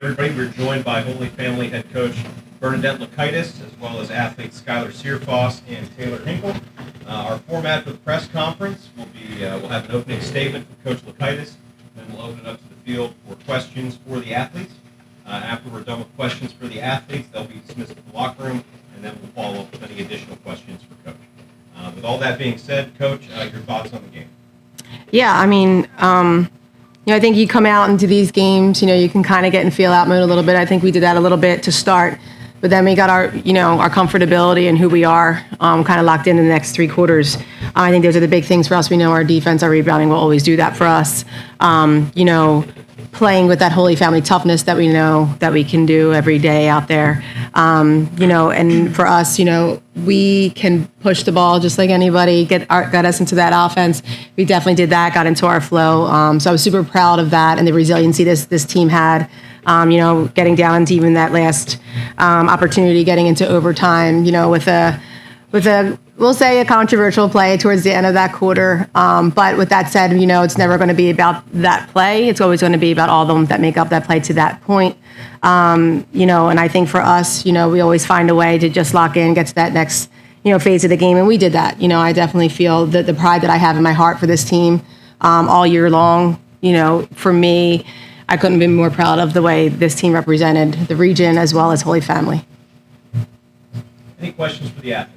Everybody, we're joined by Holy Family head coach Bernadette Lakaitis, as well as athletes Skylar Searfoss and Taylor Hinkle. Our format for the press conference will be, we'll have an opening statement from Coach Lakaitis, then we'll open it up to the field for questions for the athletes. After we're done with questions for the athletes, they'll be dismissed to the locker room, and then we'll follow up with any additional questions for Coach. With all that being said, Coach, your thoughts on the game? Yeah, I mean, I think you come out into these games, you can kind of get in feel-out mode a little bit. I think we did that a little bit to start, but then we got our comfortability and who we are kind of locked in the next three quarters. I think those are the big things for us. We know our defense, our rebounding will always do that for us. Playing with that Holy Family toughness that we know that we can do every day out there. And for us, we can push the ball just like anybody, got us into that offense. We definitely did that, got into our flow. So I was super proud of that and the resiliency this team had, getting down to even that last opportunity, getting into overtime, with a we'll say a controversial play towards the end of that quarter. But with that said, it's never going to be about that play. It's always going to be about all of them that make up that play to that point. And I think for us, we always find a way to just lock in, get to that next, phase of the game. And we did that. I definitely feel the pride that I have in my heart for this team all year long. For me, I couldn't have been more proud of the way this team represented the region as well as Holy Family. Any questions for the athletes?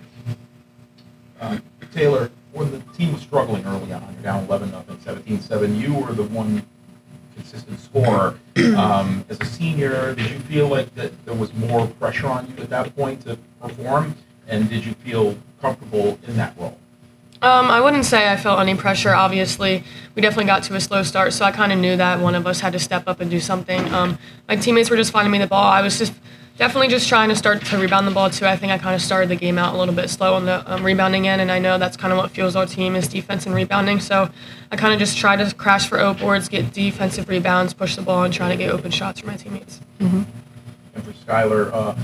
Taylor, when the team was struggling early on, you're down 11-0, 17-7, you were the one consistent scorer. As a senior, did you feel like that there was more pressure on you at that point to perform, and did you feel comfortable in that role? I wouldn't say I felt any pressure. Obviously, we definitely got to a slow start, so I kind of knew that one of us had to step up and do something. My teammates were just finding me the ball. I was definitely just trying to start to rebound the ball too. I think I kind of started the game out a little bit slow on the rebounding end, and I know that's kind of what fuels our team is defense and rebounding. So I kind of just try to crash for boards, get defensive rebounds, push the ball, and try to get open shots for my teammates. Mm-hmm. And for Skylar,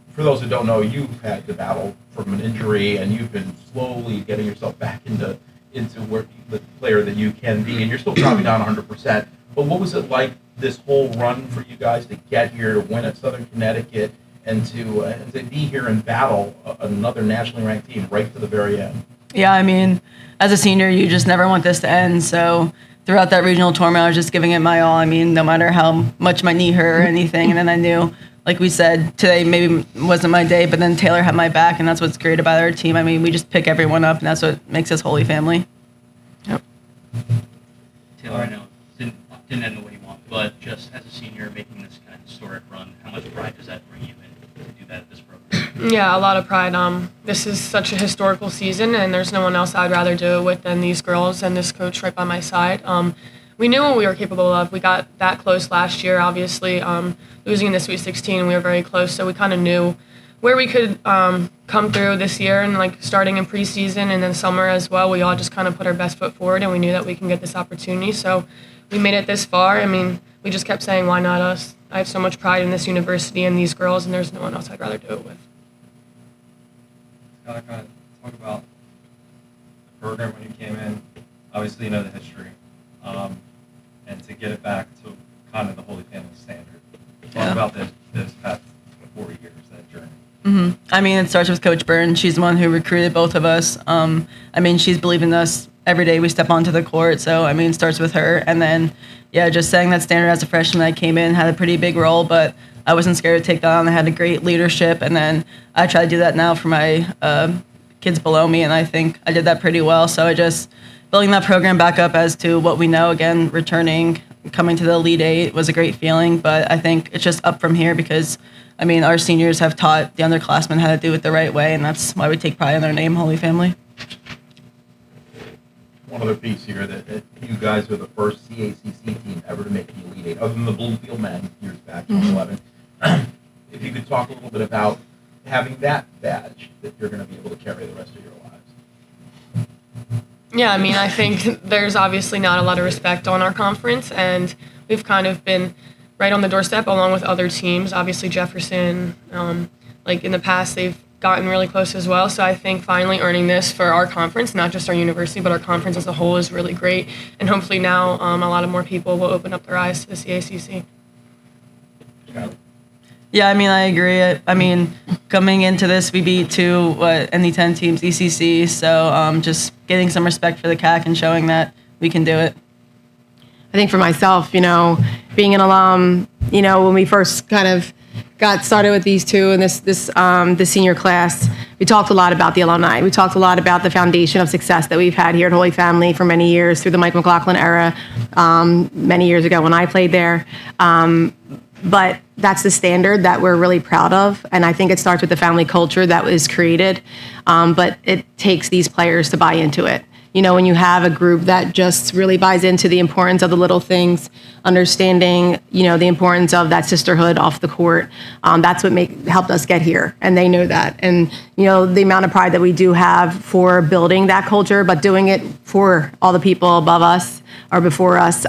for those who don't know, you've had to battle from an injury, and you've been slowly getting yourself back into where the player that you can be, and you're still probably down 100%. But what was it like this whole run for you guys to get here, to win at Southern Connecticut, and to be here and battle another nationally ranked team right to the very end? Yeah, I mean, as a senior, you just never want this to end. So throughout that regional tournament, I was just giving it my all. I mean, no matter how much my knee hurt or anything. And then I knew, like we said, today maybe wasn't my day, but then Taylor had my back, and that's what's great about our team. I mean, we just pick everyone up, and that's what makes us Holy Family. Yep. Taylor, I know it didn't end the way you want, but just as a senior making this kind of historic run, how much pride does that bring you in to do that at this program? Yeah, a lot of pride. This is such a historical season, and there's no one else I'd rather do it with than these girls and this coach right by my side. We knew what we were capable of. We got that close last year, obviously. Losing in the Sweet 16, we were very close, so we kind of knew where we could come through this year, and like starting in preseason and then summer as well. We all just kind of put our best foot forward, and we knew that we can get this opportunity. So we made it this far. I mean, we just kept saying, why not us? I have so much pride in this university and these girls, and there's no one else I'd rather do it with. Kind of talk about the program when you came in. Obviously, you know the history, and to get it back to kind of the Holy Family standard. Talk about this past 4 years, that journey. Mm-hmm. I mean, it starts with Coach Byrne. She's the one who recruited both of us. I mean, she's believed in us every day we step onto the court. So, I mean, it starts with her. And then, yeah, just setting that standard as a freshman. I came in, had a pretty big role, but I wasn't scared to take that on. I had a great leadership. And then I try to do that now for my kids below me, and I think I did that pretty well. So I just building that program back up as to what we know. Again, returning, coming to the Elite Eight was a great feeling, but I think it's just up from here because, I mean, our seniors have taught the underclassmen how to do it the right way, and that's why we take pride in our name, Holy Family. One other piece here, that you guys are the first CACC team ever to make the Elite Eight, other than the Bloomfield men years back in 2011. If you could talk a little bit about having that badge that you're going to be able to carry the rest of your lives. Yeah, I mean, I think there's obviously not a lot of respect on our conference, and we've kind of been right on the doorstep along with other teams. Obviously, Jefferson, like in the past, they've gotten really close as well. So I think finally earning this for our conference, not just our university, but our conference as a whole is really great. And hopefully now a lot of more people will open up their eyes to the CACC. Yeah, I mean, I agree. I mean, coming into this, we beat two ND10 teams, ECC. So just getting some respect for the CAC and showing that we can do it. I think for myself, being an alum, when we first kind of got started with these two and this senior class, we talked a lot about the alumni. We talked a lot about the foundation of success that we've had here at Holy Family for many years through the Mike McLaughlin era, many years ago when I played there. But that's the standard that we're really proud of. And I think it starts with the family culture that was created. But it takes these players to buy into it. When you have a group that just really buys into the importance of the little things, understanding, the importance of that sisterhood off the court, that's what helped us get here. And they know that. And, the amount of pride that we do have for building that culture, but doing it for all the people above us or before us.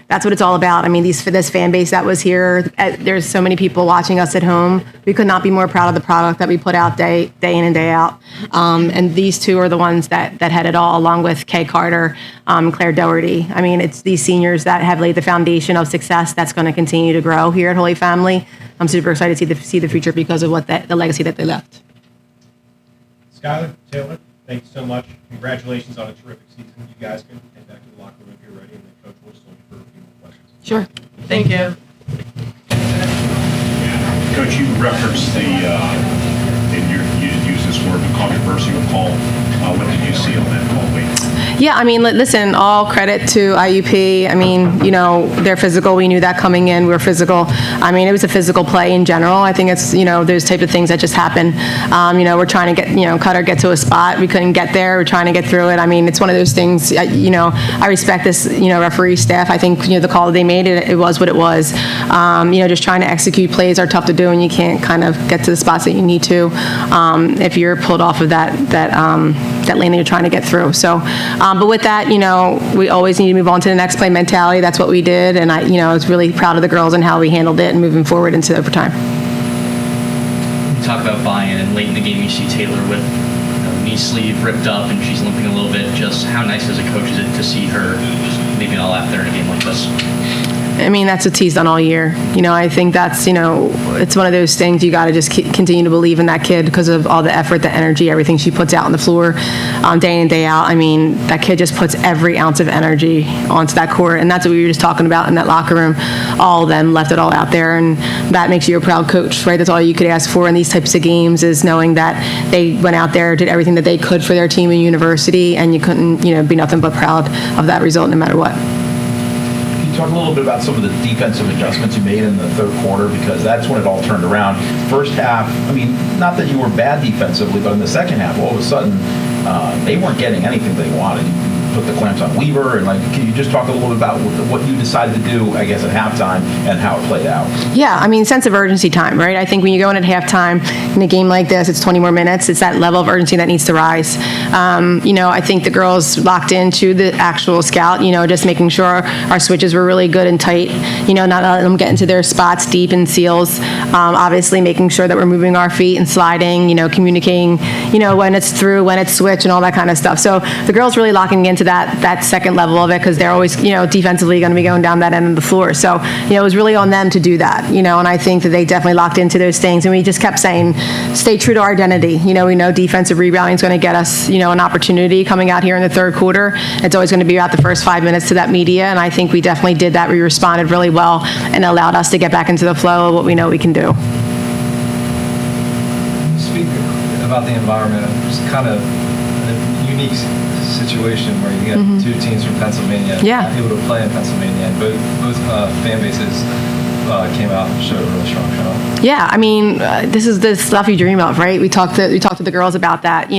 That's what it's all about. I mean, this fan base that was here, there's so many people watching us at home. We could not be more proud of the product that we put out day in and day out. And these two are the ones that had it all, along with Kay Carter, Claire Doherty. I mean, it's these seniors that have laid the foundation of success that's going to continue to grow here at Holy Family. I'm super excited to see the future because of what the legacy that they left. Skylar, Taylor, thank you so much. Congratulations on a terrific season. You guys can head back to the locker room if you're ready, and the coach will still for a few more questions. Sure. Thank you. Coach, you referenced you used this word, the controversial call. What did you see on that call? Yeah, I mean, listen, all credit to IUP. I mean, they're physical. We knew that coming in. We were physical. I mean, it was a physical play in general. I think it's, those type of things that just happen. We're trying to get to a spot. We couldn't get there. We're trying to get through it. I mean, it's one of those things, I respect this, referee staff. I think, the call that they made, it was what it was. Just trying to execute plays are tough to do, and you can't kind of get to the spots that you need to if you're pulled off of that lane that you're trying to get through. So, but with that, we always need to move on to the next play mentality. That's what we did, and I was really proud of the girls and how we handled it and moving forward into overtime. You talk about buy-in, and late in the game you see Taylor with knee sleeve ripped up and she's limping a little bit. Just how nice as a coach is it to see her just leaving it all out there in a game like this? I mean, that's what T's done all year. I think that's, it's one of those things you got to just continue to believe in that kid because of all the effort, the energy, everything she puts out on the floor day in and day out. I mean, that kid just puts every ounce of energy onto that court. And that's what we were just talking about in that locker room. All of them left it all out there. And that makes you a proud coach, right? That's all you could ask for in these types of games is knowing that they went out there, did everything that they could for their team and university. And you couldn't, be nothing but proud of that result no matter what. Talk a little bit about some of the defensive adjustments you made in the third quarter, because that's when it all turned around. First half, I mean, not that you were bad defensively, but in the second half, all of a sudden, they weren't getting anything they wanted. You put the clamps on Weaver, and can you just talk a little bit about what you decided to do, I guess, at halftime and how it played out? Yeah, I mean, sense of urgency time, right? I think when you go in at halftime in a game like this, it's 20 more minutes. It's that level of urgency that needs to rise. I think the girls locked into the actual scout, just making sure our switches were really good and tight, not letting them get into their spots deep in seals. Obviously making sure that we're moving our feet and sliding, communicating, when it's through, when it's switch and all that kind of stuff. So the girls really locking into that second level of it because they're always, defensively going to be going down that end of the floor. So, it was really on them to do that, and I think that they definitely locked into those things. And we just kept saying, stay true to our identity. We know defensive rebounding is going to get us, an opportunity coming out here in the third quarter. It's always going to be about the first 5 minutes to that media. And I think we definitely did that. We responded really well and allowed us to get back into the flow of what we know we can do. Speak about the environment. It's kind of a unique situation where you get two teams from Pennsylvania able to play in Pennsylvania, and both fan bases came out and showed a really strong show. Yeah, I mean, this is the stuff you dream of, right? We talked to the girls about that.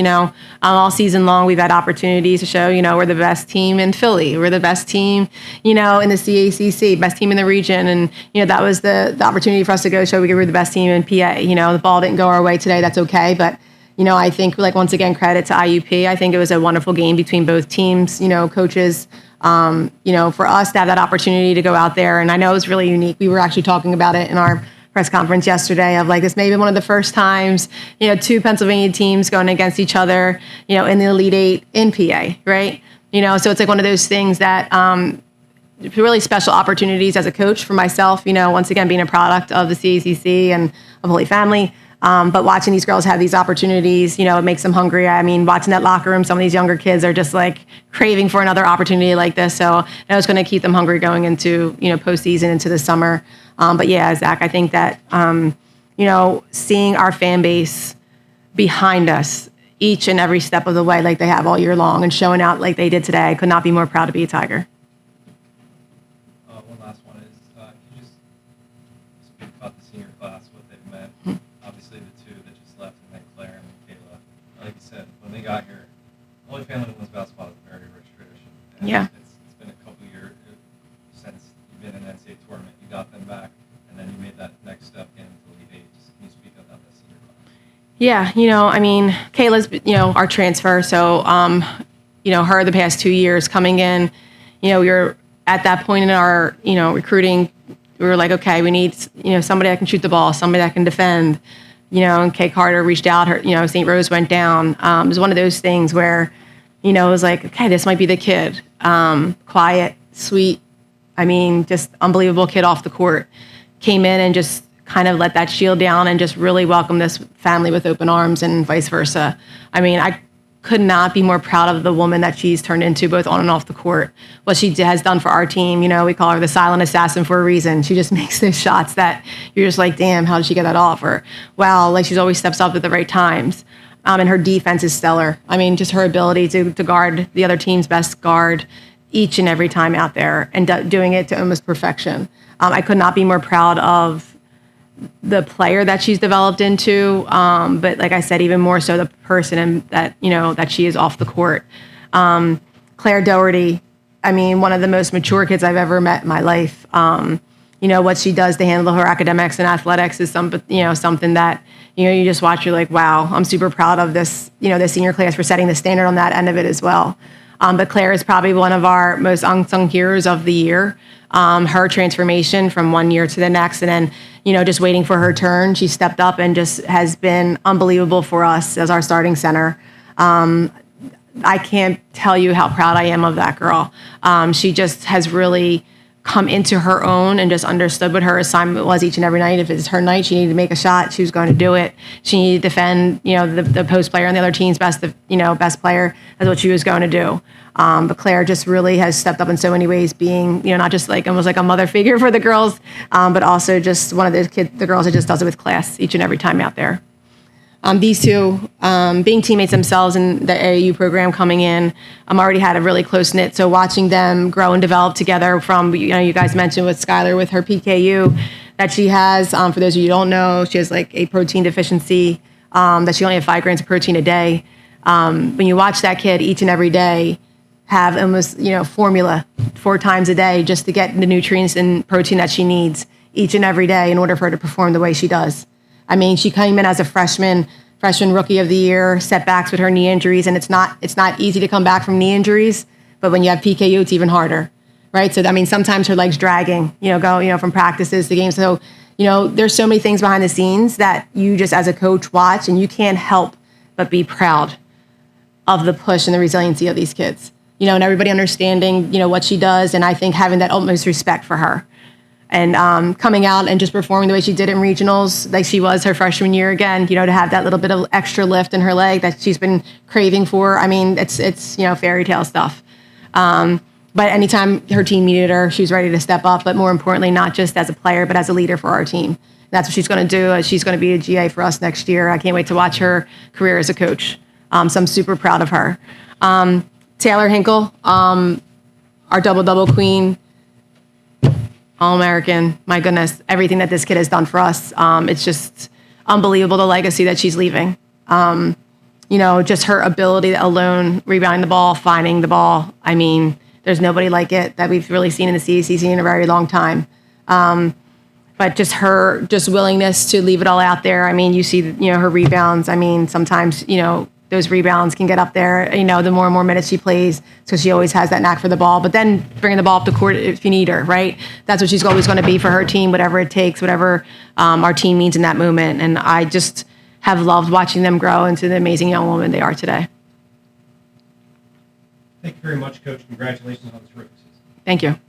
All season long we've had opportunities to show, we're the best team in Philly, we're the best team, in the CACC, best team in the region, and that was the opportunity for us to go show we were the best team in PA. The ball didn't go our way today, that's okay, but. I think, once again, credit to IUP. I think it was a wonderful game between both teams, coaches. For us to have that opportunity to go out there, and I know it was really unique. We were actually talking about it in our press conference yesterday of this may be one of the first times, two Pennsylvania teams going against each other, in the Elite Eight in PA, right? So it's one of those things that really special opportunities as a coach for myself, once again, being a product of the CACC and of Holy Family. But watching these girls have these opportunities, it makes them hungry. I mean, watching that locker room, some of these younger kids are just like craving for another opportunity like this. So I know it's going to keep them hungry going into, postseason, into the summer. But yeah, Zach, I think that, seeing our fan base behind us each and every step of the way, like they have all year long, and showing out like they did today, I could not be more proud to be a Tiger. One last one is, can you just speak about the senior class, what they've meant? Obviously, the two that just left, and then Claire and then Kayla. Like you said, when they got here, Holy Family Women's Basketball is a very rich tradition. And Yeah. It's been a couple years since you've been in an NCAA tournament. You got them back, and then you made that next step into the Elite Eight. Just, can you speak about that senior class? Yeah, Kayla's, our transfer. So, her the past 2 years coming in, we were at that point in our, recruiting. We were like, okay, we need, somebody that can shoot the ball, somebody that can defend, and Kay Carter reached out, St. Rose went down. It was one of those things where, it was like, okay, this might be the kid. Quiet, sweet. Just unbelievable kid off the court. Came in and just kind of let that shield down and just really welcome this family with open arms and vice versa. I could not be more proud of the woman that she's turned into both on and off the court. What she has done for our team, we call her the silent assassin for a reason. She just makes those shots that you're just like, damn, how did she get that off? Or, wow, like she's always steps up at the right times. And her defense is stellar. Just her ability to guard the other team's best guard each and every time out there and doing it to almost perfection. I could not be more proud of the player that she's developed into, but like I said, even more so the person and that that she is off the court. Claire Doherty, one of the most mature kids I've ever met in my life. What she does to handle her academics and athletics is something that you just watch. You're like, wow, I'm super proud of this. The senior class for setting the standard on that end of it as well. But Claire is probably one of our most unsung heroes of the year. Her transformation from one year to the next, and then just waiting for her turn. She stepped up and just has been unbelievable for us as our starting center. I can't tell you how proud I am of that girl. She just has really come into her own and just understood what her assignment was each and every night. If it's her night, she needed to make a shot, she was going to do it. She needed to defend, the post player on the other team's best player. That's what she was going to do. But Claire just really has stepped up in so many ways, being, not just like almost like a mother figure for the girls, but also just one of the girls that just does it with class each and every time out there. These two, being teammates themselves in the AAU program coming in, already had a really close knit. So watching them grow and develop together from, you guys mentioned with Skylar with her PKU that she has. For those of you who don't know, she has like a protein deficiency, that she only has 5 grams of protein a day. When you watch that kid each and every day have almost, formula 4 times a day just to get the nutrients and protein that she needs each and every day in order for her to perform the way she does. She came in as a freshman rookie of the year, setbacks with her knee injuries, and it's not easy to come back from knee injuries, but when you have PKU, it's even harder, right? So, sometimes her legs dragging, from practices to games. So, there's so many things behind the scenes that you just as a coach watch, and you can't help but be proud of the push and the resiliency of these kids, and everybody understanding, what she does, and I think having that utmost respect for her. And coming out and just performing the way she did in regionals, like she was her freshman year again, to have that little bit of extra lift in her leg that she's been craving for. It's fairy tale stuff. But anytime her team needed her, she was ready to step up. But more importantly, not just as a player, but as a leader for our team. That's what she's going to do. She's going to be a GA for us next year. I can't wait to watch her career as a coach. So I'm super proud of her. Taylor Hinkle, our double-double queen, All-American, my goodness, everything that this kid has done for us. It's just unbelievable, the legacy that she's leaving. Just her ability alone, rebounding the ball, finding the bball. There's nobody like it that we've really seen in the CACC in a very long time. But just her willingness to leave it all out there. You see, her rebounds. Sometimes, those rebounds can get up there, the more and more minutes she plays, because she always has that knack for the ball. But then bringing the ball up the court if you need her, right? That's what she's always going to be for her team, whatever it takes, whatever our team needs in that moment. And I just have loved watching them grow into the amazing young woman they are today. Thank you very much, Coach. Congratulations on this rookie season. Thank you.